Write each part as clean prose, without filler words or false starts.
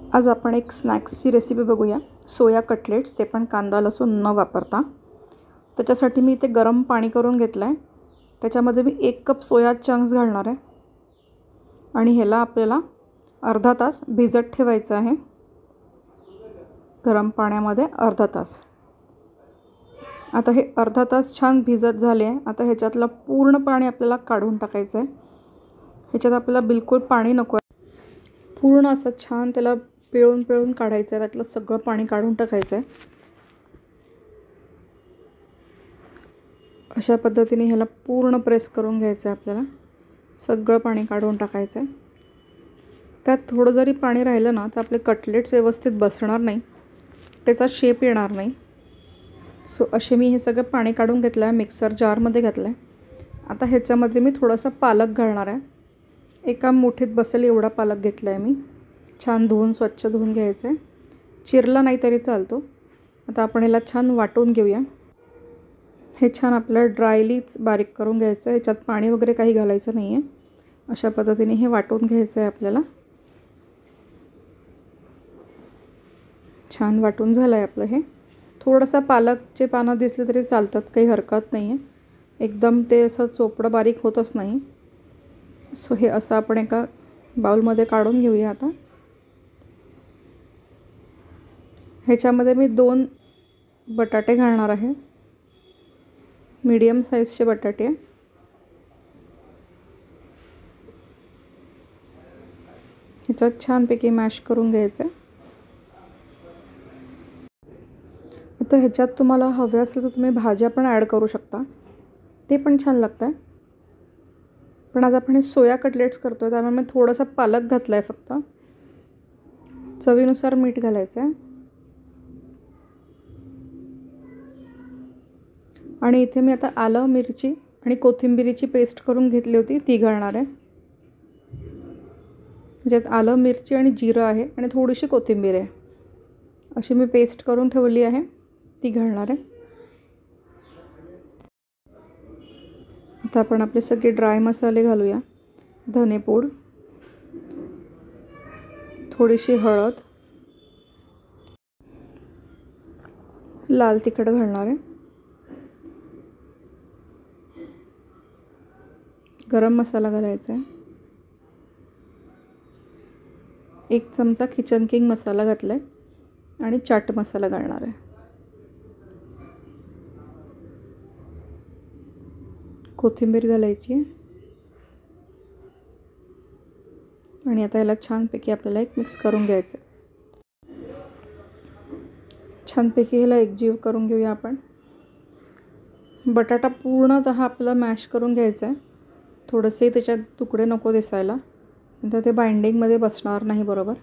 आज आपण एक स्नॅक्सची रेसिपी बघूया, सोया कटलेट्स, ते पण कांदा लसूण न वापरता। त्याच्यासाठी मी इथे गरम पाणी करून घेतलं आहे। त्याच्यामध्ये मी 1 कप सोया चंक्स घालणार आहे आणि ह्याला आपल्याला अर्धा तास भिजत ठेवायचं आहे, गरम पाण्यामध्ये अर्धा तास। आता हे अर्धा तास छान भिजत झाले आहे। आता ह्याच्यातलं पूर्ण पाणी आपल्याला काढून टाकायचं आहे। ह्याच्यात आपल्याला बिलकुल पाणी नको आहे, पूर्ण असं छान त्याला पिळून पिळून काढायचं आहे, त्यातलं सगळं पाणी काढून टाकायचं आहे। अशा पद्धतीने ह्याला पूर्ण प्रेस करून घ्यायचं आहे, आपल्याला सगळं पाणी काढून टाकायचं आहे। त्यात थोडं जरी पाणी राहिलं ना तर आपले कटलेट्स व्यवस्थित बसणार नाही, त्याचा शेप येणार नाही। सो असे मी हे सगळं पाणी काढून घेतलं आहे, मिक्सर जारमध्ये घातलं आहे। आता ह्याच्यामध्ये मी थोडासा पालक घालणार आहे, एका मुठीत बसेल एवढा पालक घेतला आहे मी। छान धुवून स्वच्छ धुवून घ्यायचं आहे, चिरला नाही तरी चालतो। आता आपण ह्याला छान वाटून घेऊया। हे छान आपल्याला ड्रायलीच बारीक करून घ्यायचं आहे, ह्याच्यात पाणी वगैरे काही घालायचं नाही आहे। अशा पद्धतीने हे वाटून घ्यायचं आहे आपल्याला। छान वाटून झालं आहे आपलं हे। थोडंसं पालकचे पानं दिसले तरी चालतात, काही हरकत नाही आहे, एकदम ते असं चोपडं बारीक होतच नाही। सो हे असं आपण एका बाउलमध्ये काढून घेऊया। आता ह्याच्यामध्ये मी 2 बटाटे घालणार आहे, मीडियम साईजचे बटाटे। ह्याच्यात छानपैकी मॅश करून घ्यायचं आहे। आता ह्याच्यात तुम्हाला हवे असेल तर तुम्ही भाज्या पण ॲड करू शकता, ते पण छान लागतं आहे। पण आज आपण हे सोया कटलेट्स करतो आहे, त्यामुळे मी थोडासा पालक घातला आहे फक्त। चवीनुसार मीठ घालायचं आहे आणि इथे मी आता आलं मिरची आणि कोथिंबीरीची पेस्ट करून घेतली होती, ती घालणार आहे। ज्यात आलं मिरची आणि जिरं आहे आणि थोडीशी कोथिंबीर आहे, अशी मी पेस्ट करून ठेवली आहे, ती घालणार आहे। आता आपण आपले सगळे ड्राय मसाले घालूया। धनेपूड, थोडीशी हळद, लाल तिखट घालणार आहे, गरम मसाला घालायचा आहे, 1 चमचा किचन किंग मसाला घातला आहे आणि चाट मसाला घालणार आहे। कोथिंबीर घालायची आहे आणि आता याला छानपैकी आपल्याला एक मिक्स करून घ्यायचं आहे। छानपैकी ह्याला एकजीव करून घेऊया आपण। बटाटा पूर्णतः आपल्याला मॅश करून घ्यायचा आहे, थोडेसे त्याच्यात तुकडे नको दिसायला, नंतर ते बाइंडिंगमध्ये बसणार नाही बरोबर।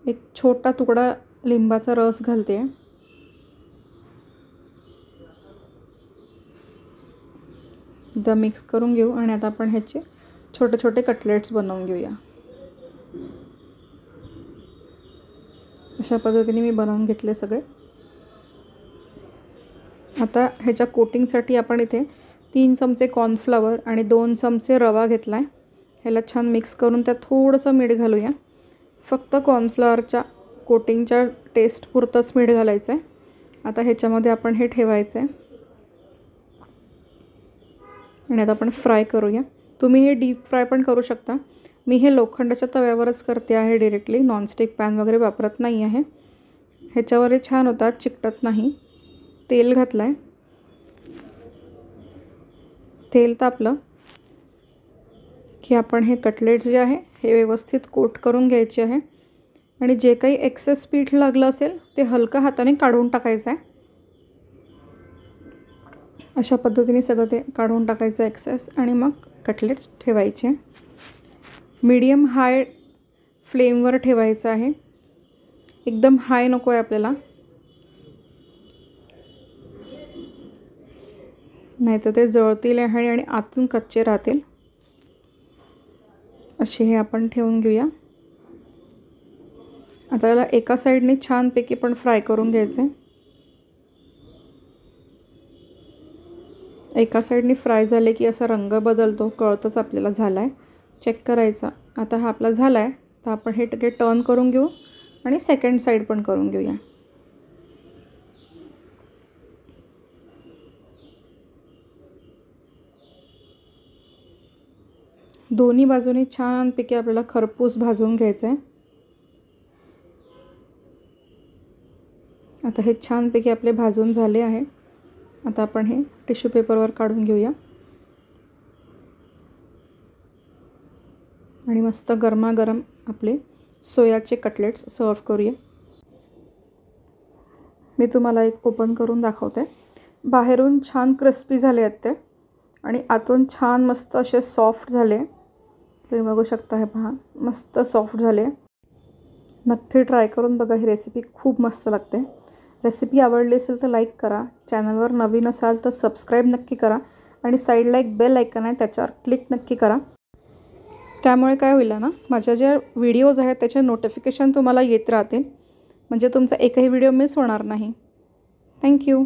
एक छोटा तुकडा लिंबाचा रस घालते, एकदा मिक्स करून घेऊ आणि आता आपण ह्याचे छोटे छोटे कटलेट्स बनवून घेऊया। अशा पद्धतीने मी बनवून घेतले सगळे। आता ह्याच्या कोटिंगसाठी आपण इथे 3 चमचे कॉर्नफ्लॉवर आणि 2 चमचे रवा घेतला आहे। ह्याला छान मिक्स करून त्यात थोडंसं मीठ घालूया, फक्त कॉर्नफ्लॉवरच्या कोटिंगच्या टेस्ट पुरतंच मीठ घालायचं आहे। आता ह्याच्यामध्ये आपण हे ठेवायचं आहे आणि आता आपण फ्राय करूया। तुम्ही हे डीप फ्राय पण करू शकता, मी हे लोखंडाच्या तव्यावरच करते आहे डायरेक्टली, नॉनस्टिक पॅन वगैरे वापरत नाही आहे। ह्याच्यावर हे छान होतात, चिकटत नाही। तेल घातलं आहे, तेल तापलं की आपण हे कटलेट्स जे आहे हे व्यवस्थित कोट करून घ्यायचे आहे आणि जे काही एक्सेस पीठ लागलं असेल ते हलका हाताने काढून टाकायचं आहे। अशा पद्धतीने सगळं ते काढून टाकायचं एक्सेस आणि मग कटलेट्स ठेवायचे। मीडियम हाय फ्लेमवर ठेवायचं आहे, एकदम हाय नको आहे आपल्याला, नाहीतर ते जळतील आणि आतून कच्चे राहतील। असे हे आपण ठेवून घेऊया। आता याला एका साईडने छानपैकी पण फ्राय करून घ्यायचं आहे। एका साईडने फ्राय झाले की असा रंग बदलतो, कळतच आपल्याला झाला आहे, चेक करायचा। आता हा आपला झाला आहे, तर आपण हे टर्न करून घेऊ आणि सेकंड साईड पण करून घेऊया. दोन्ही बाजूनी छानपैकी आपल्याला खरपूस भाजून घ्यायचं आहे. आता हे छानपैकी आपले भाजून झाले आहे. आता आपण हे टिश्यू पेपरवर काढून घेऊया आणि मस्त गरमागरम आपले सोयाचे कटलेट्स सर्व करूया. मी तुम्हाला एक ओपन करून दाखवते. बाहेरून छान क्रिस्पी झाले आहेत ते आणि आतून छान मस्त असे सॉफ्ट झाले. तुम्ही बघू शकता, हे पहा मस्त सॉफ्ट झाले. नक्की ट्राय करून बघा, ही रेसिपी खूप मस्त लागते. रेसिपी आवडली असेल तर लाईक करा. चॅनलवर नवीन असाल तर सबस्क्राईब नक्की करा आणि साईडला एक बेल आयकॉन आहे त्याच्यावर क्लिक नक्की करा. त्यामुळे काय होईल ना, माझ्या ज्या व्हिडिओज आहेत त्याचे नोटिफिकेशन तुम्हाला येत राहतील, म्हणजे तुमचा एकही व्हिडिओ मिस होणार नाही. थँक्यू.